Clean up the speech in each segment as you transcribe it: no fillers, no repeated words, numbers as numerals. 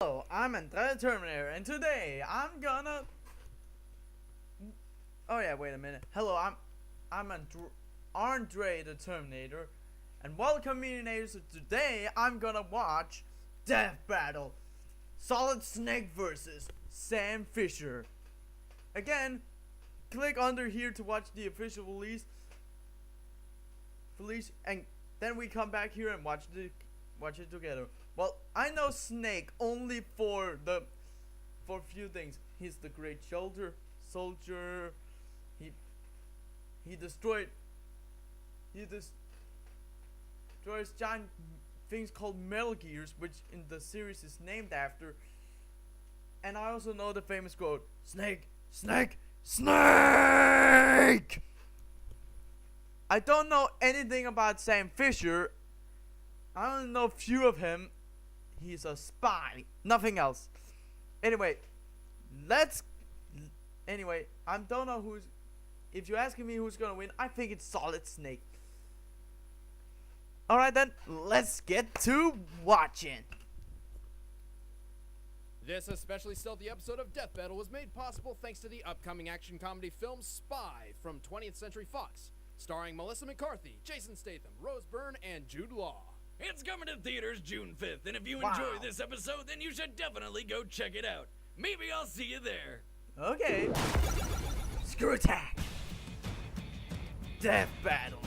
Hello, I'm Andre the Terminator, and today I'm gonna. Oh yeah, wait a minute. Hello, I'm Andre the Terminator, and welcome, Millionaires. Today I'm gonna watch Death Battle, Solid Snake versus Sam Fisher. Again, click under here to watch the official release, and then we come back here and watch it together. Well, I know Snake only for a few things. He's the great soldier. He destroys giant things called Metal Gears, which in the series is named after. And I also know the famous quote, "Snake, Snake, Snake!" I don't know anything about Sam Fisher. I only know a few of him. He's a spy, nothing else. Anyway, I don't know who's. If you're asking me who's gonna win, I think it's Solid Snake. Alright then, let's get to watching. This especially stealthy episode of Death Battle was made possible thanks to the upcoming action comedy film Spy from 20th Century Fox, starring Melissa McCarthy, Jason Statham, Rose Byrne, and Jude Law. It's coming to theaters June 5th, and if you enjoy this episode, then you should definitely go check it out. Maybe I'll see you there. Okay. Screw attack. Death Battle.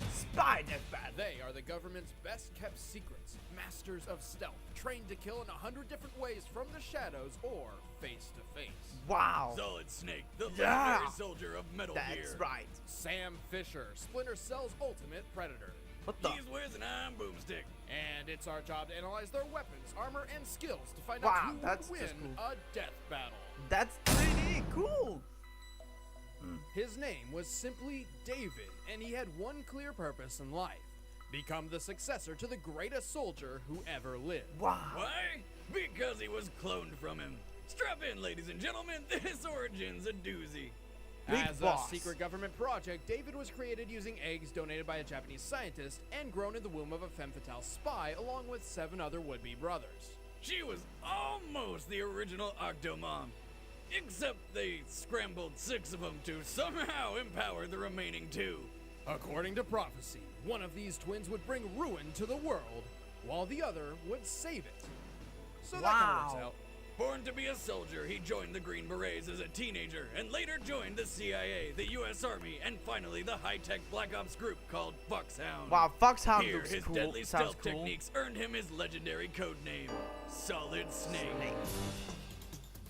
Spy Death Battle. They are the government's best-kept secrets, masters of stealth, trained to kill in 100 different ways from the shadows or face-to-face. Wow. Solid Snake, the legendary soldier of Metal Gear. That's right. Sam Fisher, Splinter Cell's ultimate predator. What the? He wears an iron boomstick. And it's our job to analyze their weapons, armor, and skills to find Wow, out who that's will just win a death battle. That's 3D. Cool. His name was simply David, and he had one clear purpose in life: become the successor to the greatest soldier who ever lived. Wow. Why? Because he was cloned from him. Strap in, ladies and gentlemen, this origin's a doozy. As boss. a secret government project, David was created using eggs donated by a Japanese scientist and grown in the womb of a femme fatale spy along with 7 other would-be brothers. She was almost the original Octomom, except they scrambled 6 of them to somehow empower the remaining 2. According to prophecy, one of these twins would bring ruin to the world, while the other would save it. So that kind of works out. Born to be a soldier, he joined the Green Berets as a teenager and later joined the CIA, the US Army, and finally the high-tech Black Ops group called Foxhound. Wow, Foxhound Here, looks his cool. deadly Sounds stealth cool. techniques earned him his legendary code name, Solid Snake.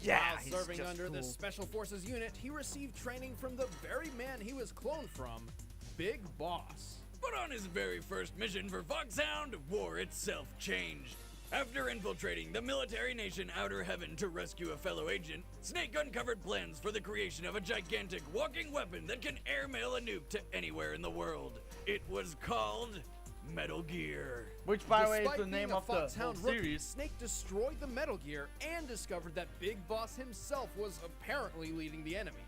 Yeah, While he's serving just under cool. the Special Forces unit, he received training from the very man he was cloned from, Big Boss. But on his very first mission for Foxhound, war itself changed. After infiltrating the military nation Outer Heaven to rescue a fellow agent, Snake uncovered plans for the creation of a gigantic walking weapon that can airmail a nuke to anywhere in the world. It was called Metal Gear. Which, by the way, is Despite the being name a of the whole Foxhound rookie, series. Snake destroyed the Metal Gear and discovered that Big Boss himself was apparently leading the enemy.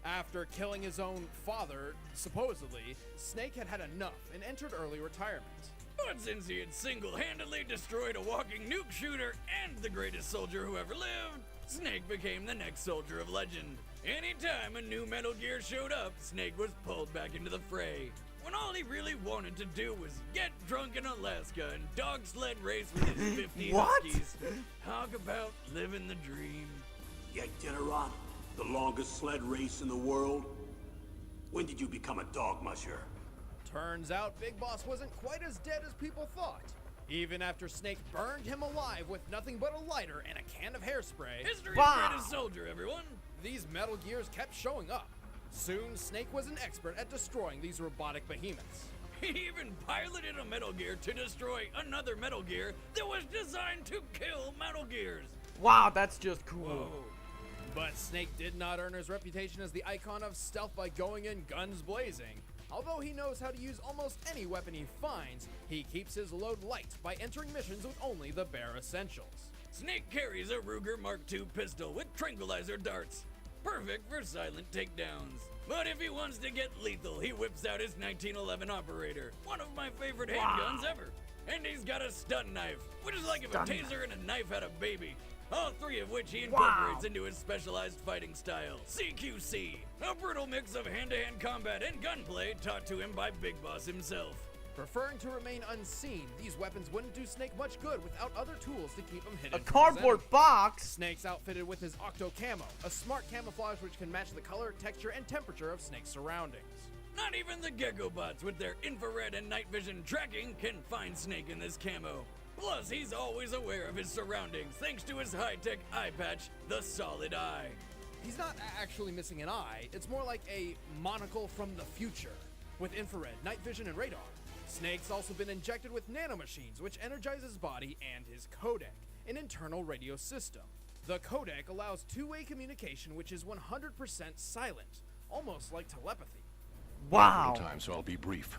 After killing his own father, supposedly, Snake had had enough and entered early retirement. But since he had single-handedly destroyed a walking nuke shooter and the greatest soldier who ever lived, Snake became the next soldier of legend. Anytime a new Metal Gear showed up, Snake was pulled back into the fray, when all he really wanted to do was get drunk in Alaska and dog sled race with his 50 What? Huskies. Talk about living the dream. Iditarod, the longest sled race in the world. When did you become a dog musher? Turns out Big Boss wasn't quite as dead as people thought. Even after Snake burned him alive with nothing but a lighter and a can of hairspray, History's Wow. greatest soldier, everyone. these Metal Gears kept showing up. Soon, Snake was an expert at destroying these robotic behemoths. He even piloted a Metal Gear to destroy another Metal Gear that was designed to kill Metal Gears. Wow, that's just cool. Whoa. But Snake did not earn his reputation as the icon of stealth by going in guns blazing. Although he knows how to use almost any weapon he finds, he keeps his load light by entering missions with only the bare essentials. Snake carries a Ruger Mark II pistol with tranquilizer darts. Perfect for silent takedowns. But if he wants to get lethal, he whips out his 1911 Operator, one of my favorite handguns ever. And he's got a stun knife, which is like if a Stun taser and a knife had a baby. All three of which he Wow. incorporates into his specialized fighting style, CQC, a brutal mix of hand-to-hand combat and gunplay taught to him by Big Boss himself. Preferring to remain unseen, these weapons wouldn't do Snake much good without other tools to keep him hidden. A from his cardboard enemy. box? Snake's outfitted with his Octo Camo, a smart camouflage which can match the color, texture, and temperature of Snake's surroundings. Not even the Gecko bots with their infrared and night vision tracking can find Snake in this camo. Plus, he's always aware of his surroundings thanks to his high-tech eye patch, the Solid Eye. He's not actually missing an eye, it's more like a monocle from the future, with infrared, night vision, and radar. Snake's also been injected with nanomachines, which energize his body and his codec, an internal radio system. The codec allows two-way communication, which is 100% silent, almost like telepathy. Wow. Time, so I'll be brief.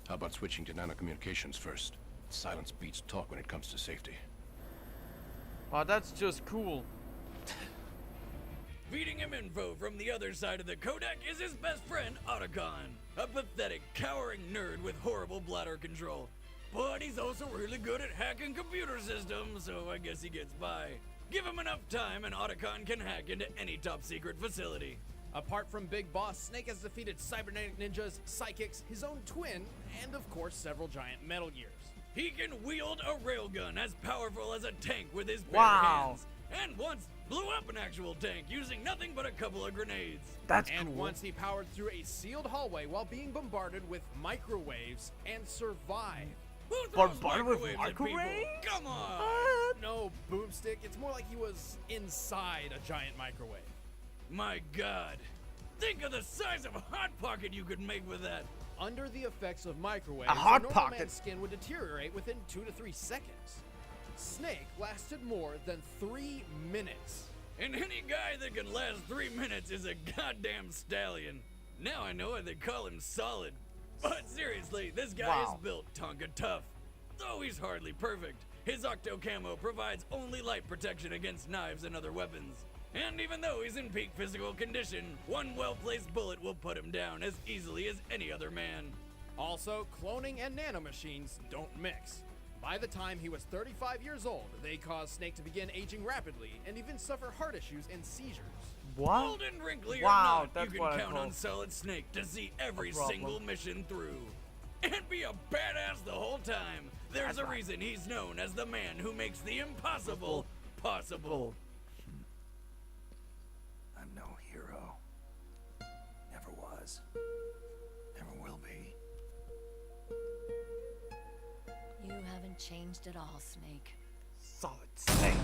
How about switching to nanocommunications first? Silence beats talk when it comes to safety. Wow, that's just cool. Feeding him info from the other side of the codec is his best friend, Otacon, a pathetic, cowering nerd with horrible bladder control. But he's also really good at hacking computer systems, so I guess he gets by. Give him enough time and Otacon can hack into any top-secret facility. Apart from Big Boss, Snake has defeated cybernetic ninjas, psychics, his own twin, and of course several giant Metal Gears. He can wield a railgun as powerful as a tank with his bare Wow. hands, and once blew up an actual tank using nothing but a couple of grenades. That's And cool. once he powered through a sealed hallway while being bombarded with microwaves and survived. Who throws Bombarded with microwaves at people? microwaves? Come on! What? No, Boomstick, it's more like he was inside a giant microwave. My God, think of the size of a Hot Pocket you could make with that. Under the effects of microwaves, A Hot normal Pocket. man's skin would deteriorate within 2 to 3 seconds. Snake lasted more than 3 minutes. And any guy that can last 3 minutes is a goddamn stallion. Now I know why they call him Solid. But seriously, this guy Wow. is built Tonka tough. Though he's hardly perfect, his Octo Camo provides only light protection against knives and other weapons. And even though he's in peak physical condition, one well-placed bullet will put him down as easily as any other man. Also, cloning and nanomachines don't mix. By the time he was 35 years old, they caused Snake to begin aging rapidly and even suffer heart issues and seizures. What? Old and wrinkly Wow, or not, that's you what can I count call on Solid Snake to see every a problem. single mission through. And be a badass the whole time. There's That's a right. reason he's known as the man who makes the impossible possible. I'm no hero. Never was. Never will be. You haven't changed at all, Snake. Solid Snake.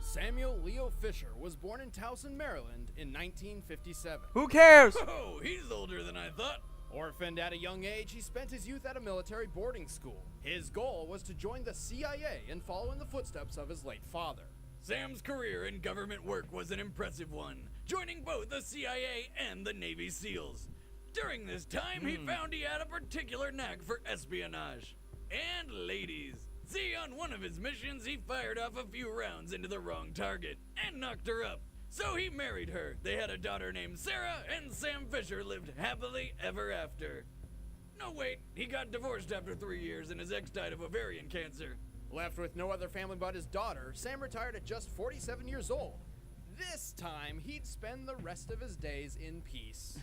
Samuel Leo Fisher was born in Towson, Maryland in 1957. Who cares? Oh, he's older than I thought. Orphaned at a young age, he spent his youth at a military boarding school. His goal was to join the CIA and follow in the footsteps of his late father. Sam's career in government work was an impressive one, joining both the CIA and the Navy SEALs. During this time, he found he had a particular knack for espionage. And ladies. See, on one of his missions, he fired off a few rounds into the wrong target and knocked her up. So he married her. They had a daughter named Sarah, and Sam Fisher lived happily ever after. No, wait, he got divorced after 3 years and his ex died of ovarian cancer. Left with no other family but his daughter, Sam retired at just 47 years old. This time, he'd spend the rest of his days in peace.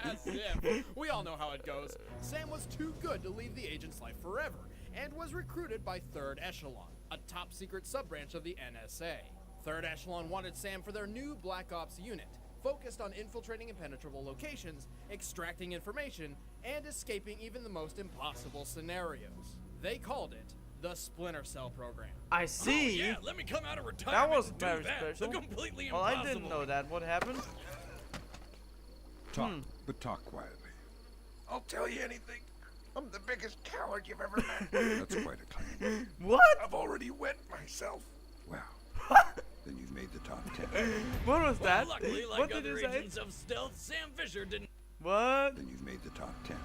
As if. We all know how it goes. Sam was too good to leave the agent's life forever, and was recruited by Third Echelon, a top secret sub-branch of the NSA. Third Echelon wanted Sam for their new Black Ops unit, focused on infiltrating impenetrable locations, extracting information, and escaping even the most impossible scenarios. They called it the Splinter Cell program. I see. Oh, yeah, let me come out of retirement That was and do very that. special. The completely Well, impossible. I didn't know that. What happened? Talk, but talk quietly. I'll tell you anything. I'm the biggest coward you've ever met. That's quite a claim. What? I've already wet myself. Wow. Then you've made the top 10. What was Well, that? luckily, like What did other you say? agents of stealth, Sam Fisher didn't. What? Then you've made the top 10.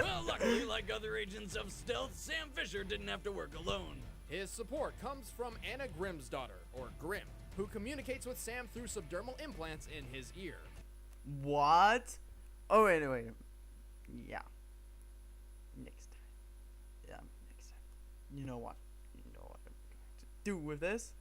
Well, luckily, like other agents of stealth, Sam Fisher didn't have to work alone. His support comes from Anna Grimm's daughter, or Grimm, who communicates with Sam through subdermal implants in his ear. What? Oh, anyway. Yeah. Next time. Yeah, next time. You know what? You know what I'm going to do with this?